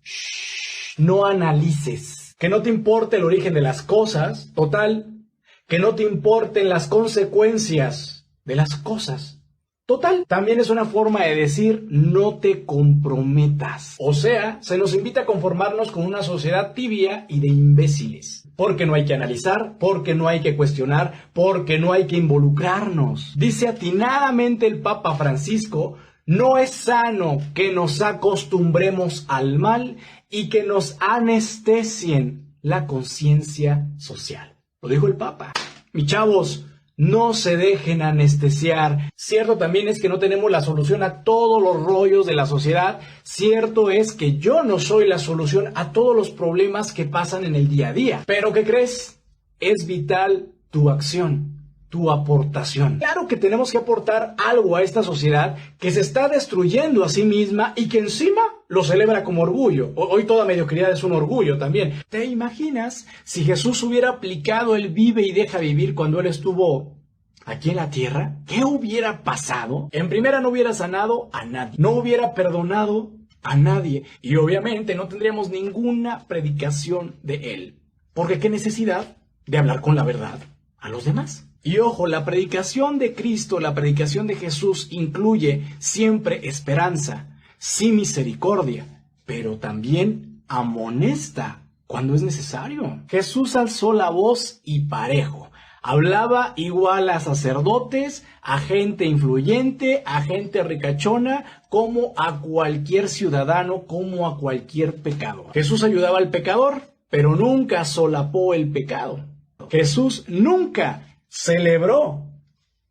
no analices. Que no te importe el origen de las cosas, total. Que no te importen las consecuencias de las cosas, total. También es una forma de decir: no te comprometas. O sea, se nos invita a conformarnos con una sociedad tibia y de imbéciles. Porque no hay que analizar, porque no hay que cuestionar, porque no hay que involucrarnos. Dice atinadamente el Papa Francisco: no es sano que nos acostumbremos al mal y que nos anestesien la conciencia social. Lo dijo el Papa. Mis chavos, no se dejen anestesiar. Cierto también es que no tenemos la solución a todos los rollos de la sociedad. Cierto es que yo no soy la solución a todos los problemas que pasan en el día a día. Pero ¿qué crees? Es vital tu acción, tu aportación. Claro que tenemos que aportar algo a esta sociedad que se está destruyendo a sí misma y que encima lo celebra como orgullo. Hoy toda mediocridad es un orgullo también. ¿Te imaginas si Jesús hubiera aplicado el vive y deja vivir cuando Él estuvo aquí en la tierra? ¿Qué hubiera pasado? En primera, no hubiera sanado a nadie, no hubiera perdonado a nadie, y obviamente no tendríamos ninguna predicación de Él. Porque qué necesidad de hablar con la verdad a los demás. Y ojo, la predicación de Cristo, la predicación de Jesús incluye siempre esperanza, sí misericordia, pero también amonesta cuando es necesario. Jesús alzó la voz y parejo. Hablaba igual a sacerdotes, a gente influyente, a gente ricachona, como a cualquier ciudadano, como a cualquier pecador. Jesús ayudaba al pecador, pero nunca solapó el pecado. Jesús nunca celebró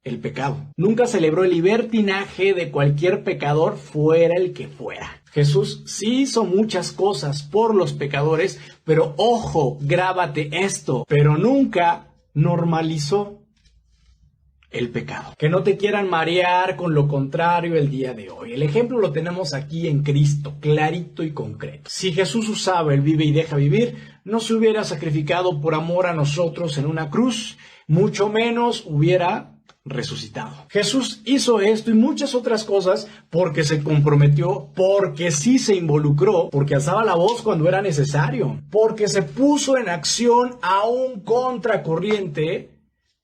el pecado. Nunca celebró el libertinaje de cualquier pecador, fuera el que fuera. Jesús sí hizo muchas cosas por los pecadores, pero ojo, grábate esto, pero nunca normalizó el pecado. Que no te quieran marear con lo contrario el día de hoy. El ejemplo lo tenemos aquí en Cristo, clarito y concreto. Si Jesús usaba el vive y deja vivir, no se hubiera sacrificado por amor a nosotros en una cruz, mucho menos hubiera resucitado. Jesús hizo esto y muchas otras cosas porque se comprometió, porque sí se involucró, porque alzaba la voz cuando era necesario, porque se puso en acción a un contracorriente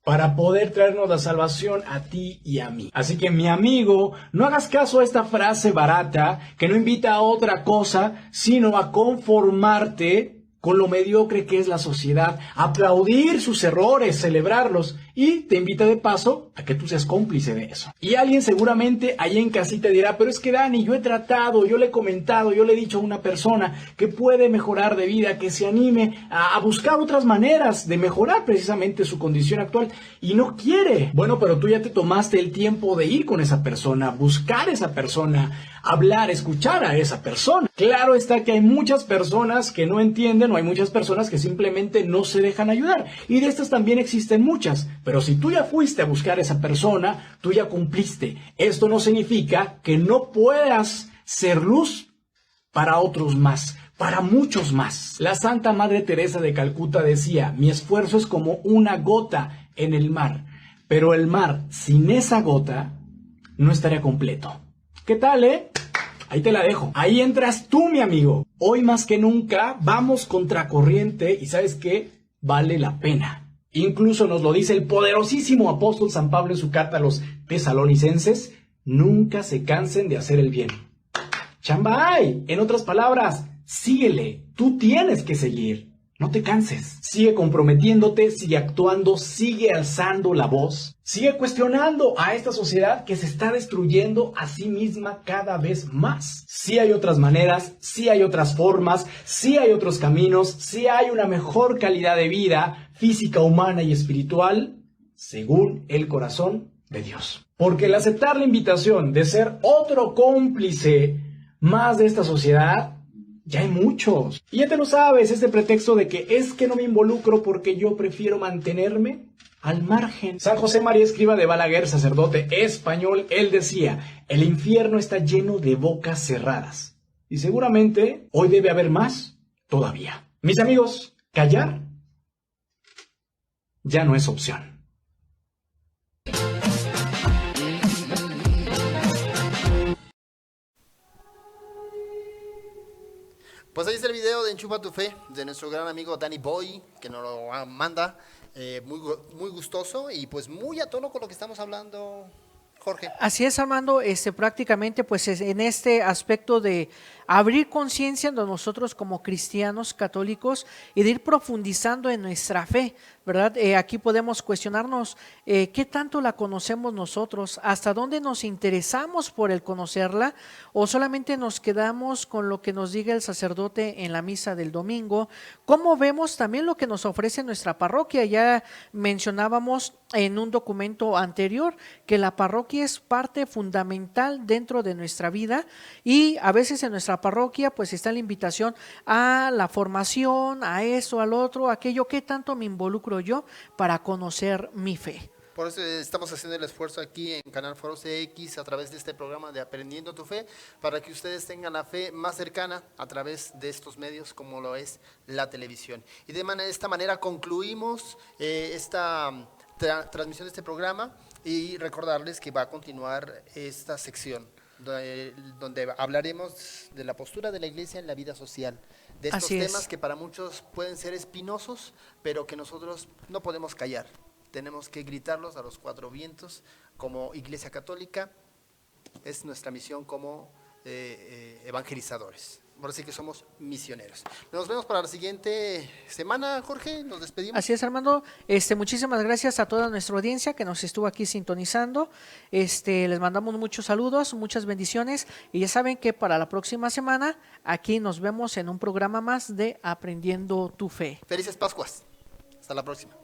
para poder traernos la salvación a ti y a mí. Así que, mi amigo, no hagas caso a esta frase barata que no invita a otra cosa, sino a conformarte con lo mediocre que es la sociedad, aplaudir sus errores, celebrarlos, y te invita de paso a que tú seas cómplice de eso. Y alguien seguramente ahí en casita dirá, pero es que Dani, yo he tratado, yo le he comentado, yo le he dicho a una persona que puede mejorar de vida, que se anime a buscar otras maneras de mejorar precisamente su condición actual, y no quiere. Bueno, pero tú ya te tomaste el tiempo de ir con esa persona, buscar a esa persona, hablar, escuchar a esa persona. Claro está que hay muchas personas que no entienden, o hay muchas personas que simplemente no se dejan ayudar, y de estas también existen muchas. Pero si tú ya fuiste a buscar a esa persona, tú ya cumpliste. Esto no significa que no puedas ser luz para otros más, para muchos más. La Santa Madre Teresa de Calcuta decía, mi esfuerzo es como una gota en el mar, pero el mar sin esa gota no estaría completo. ¿Qué tal, Ahí te la dejo. Ahí entras tú, mi amigo. Hoy más que nunca vamos contracorriente y ¿sabes qué? Vale la pena. Incluso nos lo dice el poderosísimo apóstol San Pablo en su carta a los tesalonicenses, nunca se cansen de hacer el bien. ¡Chambay! En otras palabras, síguele, tú tienes que seguir, no te canses. Sigue comprometiéndote, sigue actuando, sigue alzando la voz, sigue cuestionando a esta sociedad que se está destruyendo a sí misma cada vez más. Sí hay otras maneras, sí hay otras formas, sí hay otros caminos, sí hay una mejor calidad de vida física, humana y espiritual, según el corazón de Dios. Porque el aceptar la invitación de ser otro cómplice más de esta sociedad, ya hay muchos. Y ya te lo sabes, este pretexto de que es que no me involucro porque yo prefiero mantenerme al margen. San José María Escriba de Balaguer, sacerdote español, él decía, el infierno está lleno de bocas cerradas. Y seguramente hoy debe haber más todavía. Mis amigos, callar ya no es opción. Pues ahí está el video de Enchufa tu Fe, de nuestro gran amigo Danny Boy, que nos lo manda, muy gustoso y pues muy a tono con lo que estamos hablando, Jorge. Así es, Armando, prácticamente pues en este aspecto de abrir conciencia de nosotros como cristianos católicos y de ir profundizando en nuestra fe, ¿verdad? Aquí podemos cuestionarnos qué tanto la conocemos nosotros, hasta dónde nos interesamos por el conocerla, o solamente nos quedamos con lo que nos diga el sacerdote en la misa del domingo. ¿Cómo vemos también lo que nos ofrece nuestra parroquia? Ya mencionábamos en un documento anterior que la parroquia es parte fundamental dentro de nuestra vida, y a veces en nuestra parroquia pues está la invitación a la formación, a eso, al otro, aquello. ¿Qué tanto me involucro yo para conocer mi fe? Por eso estamos haciendo el esfuerzo aquí en Canal Foro CX a través de este programa de Aprendiendo tu Fe, para que ustedes tengan la fe más cercana a través de estos medios como lo es la televisión. Y de esta manera concluimos esta transmisión de este programa, y recordarles que va a continuar esta sección donde hablaremos de la postura de la Iglesia en la vida social, de estos temas que para muchos pueden ser espinosos, pero que nosotros no podemos callar. Tenemos que gritarlos a los cuatro vientos como Iglesia Católica. Es nuestra misión como evangelizadores. Ahora sí que somos misioneros. Nos vemos para la siguiente semana, Jorge. Nos despedimos. Así es, Armando. Muchísimas gracias a toda nuestra audiencia que nos estuvo aquí sintonizando. Les mandamos muchos saludos, muchas bendiciones, y ya saben que para la próxima semana aquí nos vemos en un programa más de Aprendiendo tu Fe. Felices Pascuas. Hasta la próxima.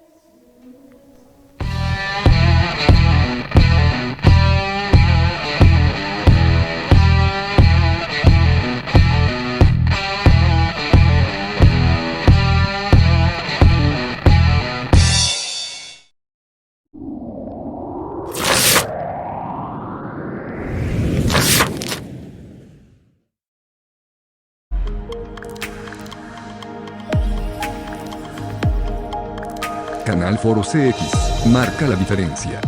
Canal Foro CX marca la diferencia.